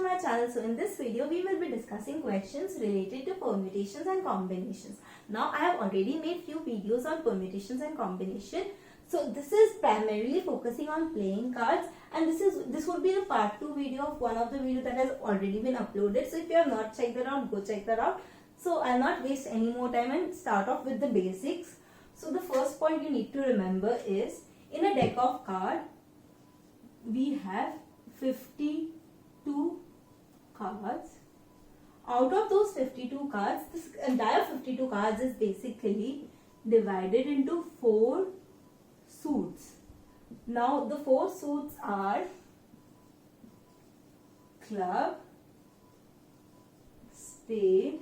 to my channel. So in this video we will be discussing questions related to permutations and combinations. Now I have already made few videos on permutations and combination. So this is primarily focusing on playing cards, and this would be the part 2 video of one of the video that has already been uploaded. So if you have not checked that out, go check that out. So I'll not waste any more time and start off with the basics. So the first point you need to remember is, in a deck of cards we have 52 cards. Out of those 52 cards, this entire 52 cards is basically divided into 4 suits. Now the 4 suits are club, spade,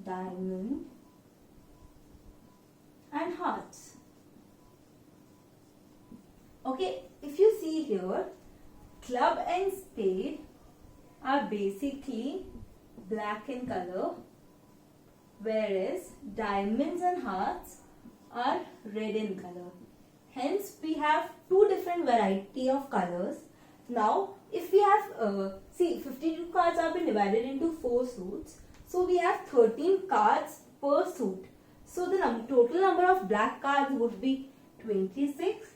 diamond and hearts. Okay, if you see here, club and spade are basically black in color, whereas diamonds and hearts are red in color. Hence we have two different variety of colors. Now if we have 52 cards have been divided into 4 suits, so we have 13 cards per suit. So the total number of black cards would be 26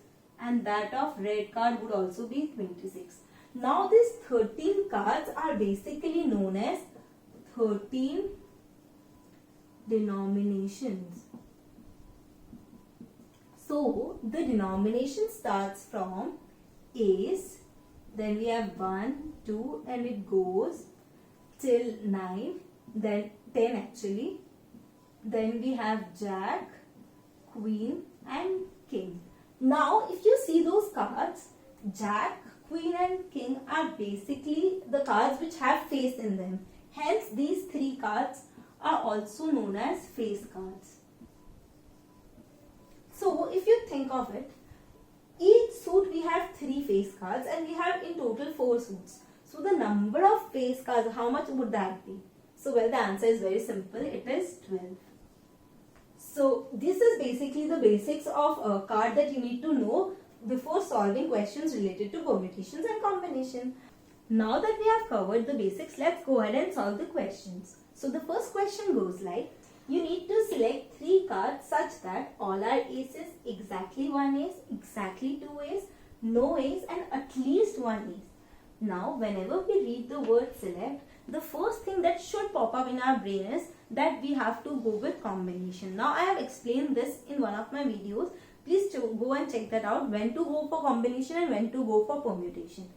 and that of red card would also be 26. Now these 13 cards are basically known as 13 denominations. So the denomination starts from ace, then we have 1, 2 and it goes till 9, then 10 actually. Then we have jack, queen and king. Now if you see those cards, jack, queen and king are basically the cards which have face in them. Hence these 3 cards are also known as face cards. So if you think of it, each suit we have 3 face cards and we have in total 4 suits. So the number of face cards, how much would that be? So well, the answer is very simple, it is 12. So this is basically the basics of a card that you need to know before solving questions related to permutations and combination. Now that we have covered the basics, let's go ahead and solve the questions. So the first question goes like, you need to select 3 cards such that all are aces, exactly 1 ace, exactly 2 ace, no ace and at least 1 ace. Now whenever we read the word select, the first thing that should pop up in our brain is that we have to go with combination. Now I have explained this in one of my videos. Please go and check that out, when to go for combination and when to go for permutation.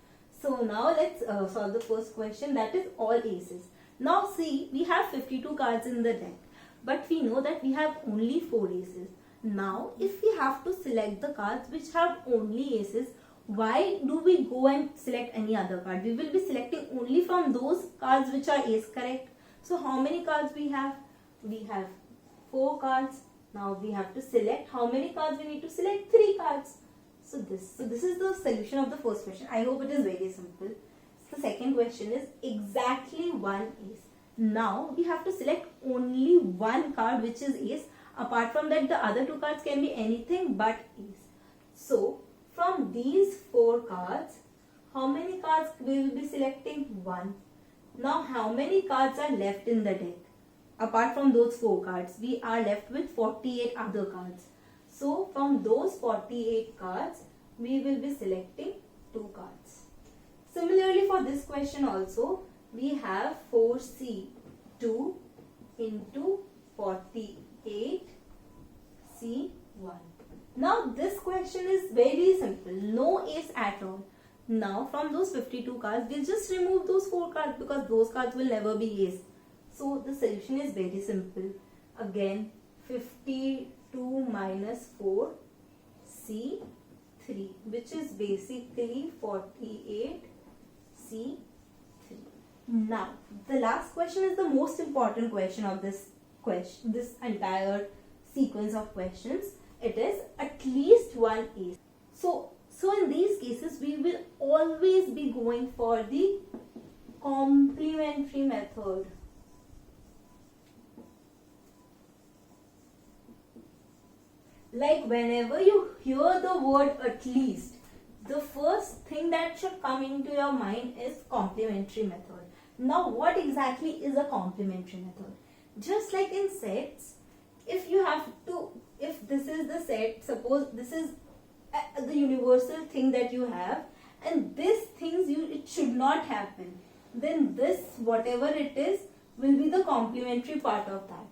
So now let's solve the first question, that is all aces. Now see, we have 52 cards in the deck, but we know that we have only 4 aces. Now if we have to select the cards which have only aces, why do we go and select any other card? We will be selecting only from those cards which are ace, correct? So how many cards we have? We have 4 cards. Now we have to select how many cards we need to select? 3 cards. So this is the solution of the first question. I hope it is very simple. The second question is exactly 1 ace. Now we have to select only 1 card which is ace. Apart from that, the other 2 cards can be anything but ace. So from these 4 cards, how many cards we will be selecting? 1. Now how many cards are left in the deck? Apart from those 4 cards, we are left with 48 other cards. So from those 48 cards, we will be selecting 2 cards. Similarly for this question also, we have 4C, 2 into 48, C, 1. Now this question is very simple, no ace at all. Now from those 52 cards, we'll just remove those 4 cards because those cards will never be ace. So the solution is very simple. Again, 52 minus 4, C, 3, which is basically 48, C, 3. Now, the last question is the most important question of this entire sequence of questions. It is at least 1 ace. So in these cases, we will always be going for the complementary method. Like whenever you hear the word at least, the first thing that should come into your mind is complementary method. Now, what exactly is a complementary method? Just like in sets, if this is the set, suppose this is the universal thing that you have, and this things it should not happen, then this, whatever it is, will be the complementary part of that.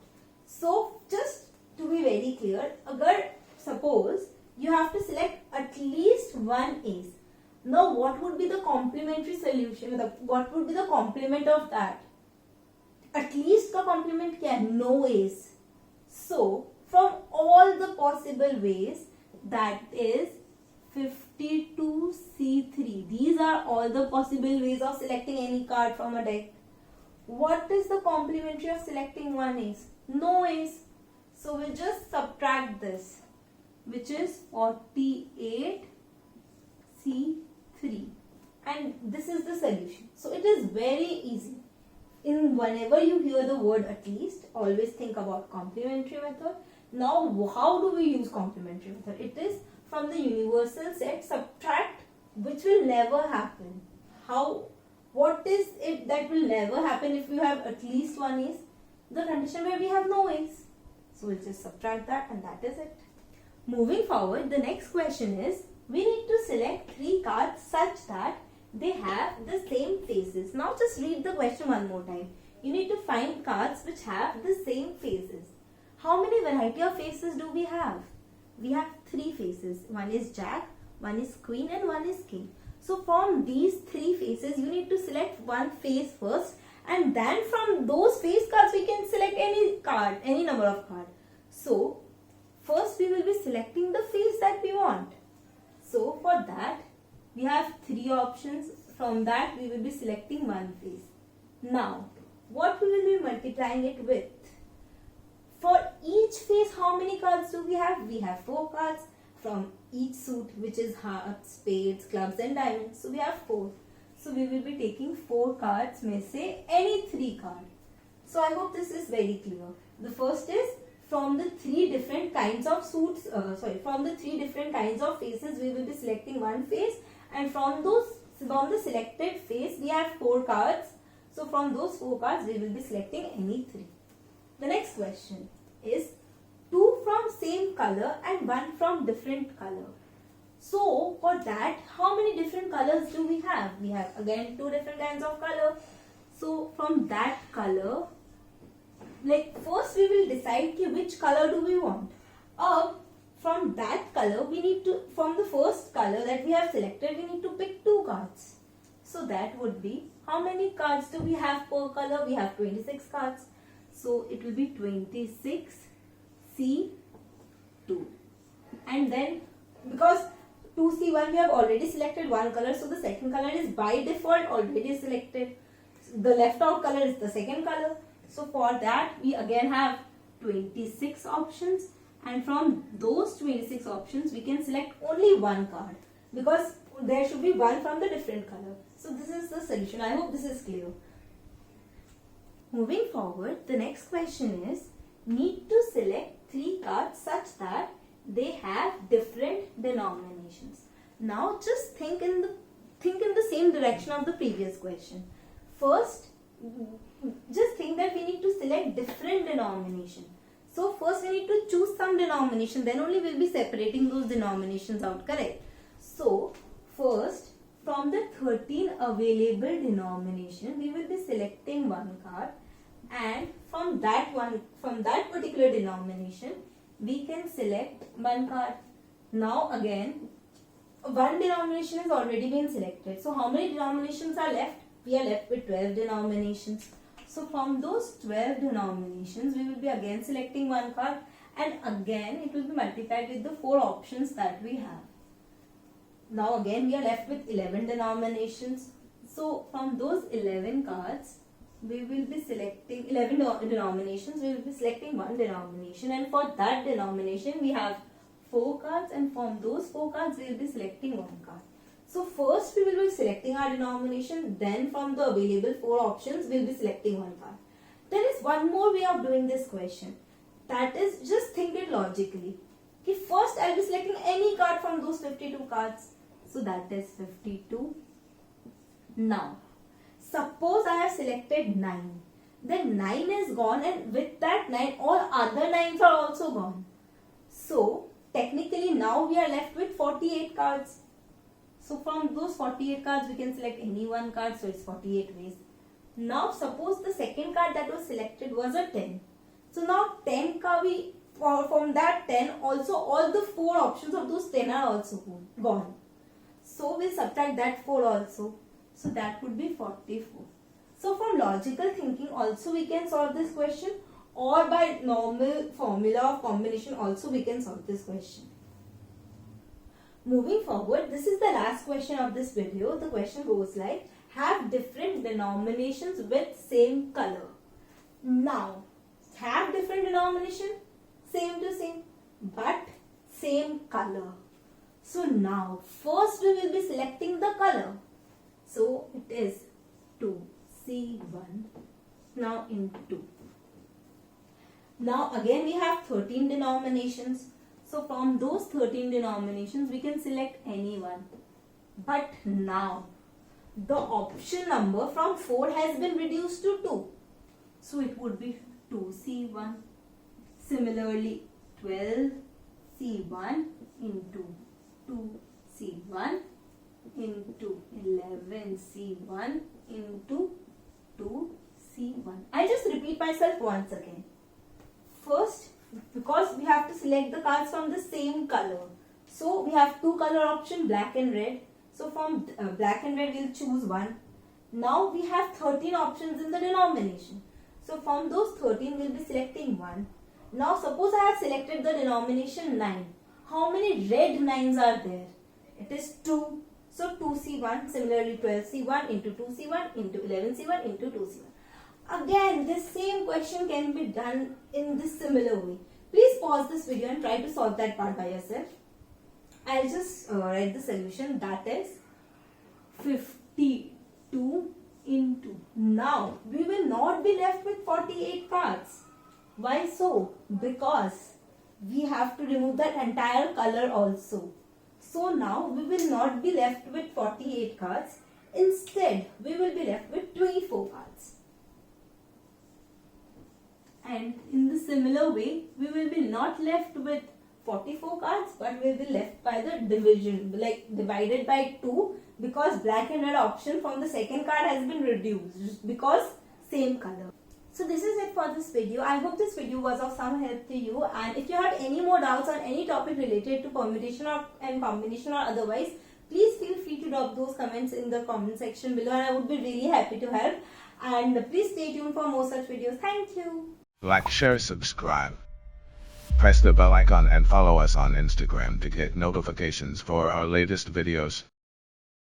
So just to be very clear, agar suppose you have to select at least one ace. Now what would be the complementary solution? What would be the complement of that? At least का complement क्या है? No ace. So from all the possible ways, that is 52C3. These are all the possible ways of selecting any card from a deck. What is the complementary of selecting one ace? No ace. So we'll just subtract this, which is 48C3. And this is the solution. So it is very easy. Whenever you hear the word at least, always think about complementary method. Now, how do we use complementary method? It is from the universal set, subtract, which will never happen. What is it that will never happen if you have at least one ace? The condition where we have no ace. So we'll just subtract that, and that is it. Moving forward, the next question is, we need to select 3 cards such that they have the same faces. Now just read the question one more time. You need to find cards which have the same faces. How many variety of faces do we have? We have 3 faces. One is Jack, one is Queen, and one is King. So from these 3 faces, you need to select one face first, and then from those face cards we can select any card, any number of cards. So first we will be selecting the face that we want. So for that we have 3 options. From that we will be selecting one face. Now what we will be multiplying it with? For each face, how many cards do we have? We have 4 cards from each suit, which is hearts, spades, clubs and diamonds. So we have 4. So we will be taking 4 cards, may say any 3 cards. So I hope this is very clear. The first is from the 3 different kinds of suits, from the 3 different kinds of faces, we will be selecting one face, and from the selected face, we have 4 cards. So from those 4 cards, we will be selecting any 3. The next question is 2 from same color and 1 from different color. So for that, how many different colors do we have? We have again 2 different kinds of color. So from that color, like first we will decide which color do we want. From that color, we need to, from the first color that we have selected, we need to pick 2 cards. So that would be, how many cards do we have per color? We have 26 cards. So it will be 26C2. And then because 2C1 we have already selected one color, so the second color is by default already selected. The left out color is the second color. So for that we again have 26 options, and from those 26 options we can select only one card because there should be one from the different color. So this is the solution. I hope this is clear. Moving forward, the next question is, need to select 3 cards such that they have different denominations. Now just think in the same direction of the previous question. First, just think that we need to select different denomination. So first we need to choose some denomination, then only we'll be separating those denominations out, correct? So first, from the 13 available denomination, we will be selecting one card, and from that particular denomination, we can select one card. Now again, one denomination has already been selected. So how many denominations are left? We are left with 12 denominations. So from those 12 denominations, we will be again selecting one card, and again it will be multiplied with the 4 options that we have. Now again we are left with 11 denominations. So from those 11 cards, we will be selecting 11 denominations. We will be selecting one denomination, and for that denomination we have 4 cards, and from those 4 cards we will be selecting one card. So first we will be selecting our denomination, then from the available 4 options we will be selecting one card. There is one more way of doing this question. That is, just think it logically. First I will be selecting any card from those 52 cards. So that is 52. Now, suppose I have selected 9. Then 9 is gone, and with that 9, all other 9s are also gone. So, technically now we are left with 48 cards. So, from those 48 cards, we can select any one card. So, it's 48 ways. Now, suppose the second card that was selected was a 10. So, now 10 card from that 10, also all the 4 options of those 10 are also gone. So, we'll subtract that 4 also. So, that would be 44. So, from logical thinking also we can solve this question, or by normal formula of combination also we can solve this question. Moving forward, this is the last question of this video. The question goes like, have different denominations with same color. Now, have different denomination, same to same, but same color. So now, first we will be selecting the color. So it is 2C1 now into. Now again we have 13 denominations. So from those 13 denominations we can select any one. But now the option number from 4 has been reduced to 2. So it would be 2C1. Similarly 12C1 into 2C1 into 11C1 into 2C1. I'll just repeat myself once again. First, because we have to select the cards from the same color. So we have two color option, black and red. So from black and red we'll choose one. Now we have 13 options in the denomination. So from those 13 we'll be selecting one. Now suppose I have selected the denomination 9. How many red 9s are there? It is 2. So 2C1, similarly 12C1 into 2C1 into 11C1 into 2C1. Again, this same question can be done in this similar way. Please pause this video and try to solve that part by yourself. I'll just write the solution, that is 52 into. Now, we will not be left with 48 cards. Why so? Because we have to remove that entire color also. So now we will not be left with 48 cards. Instead, we will be left with 24 cards. And in the similar way, we will be not left with 44 cards, but we will be left by the division, like divided by 2, because black and red option from the second card has been reduced because same color. So this is it for this video. I hope this video was of some help to you, and if you have any more doubts on any topic related to permutation and combination or otherwise, please feel free to drop those comments in the comment section below, and I would be really happy to help. And please stay tuned for more such videos. Thank you. Like, share, subscribe. Press the bell icon and follow us on Instagram to get notifications for our latest videos.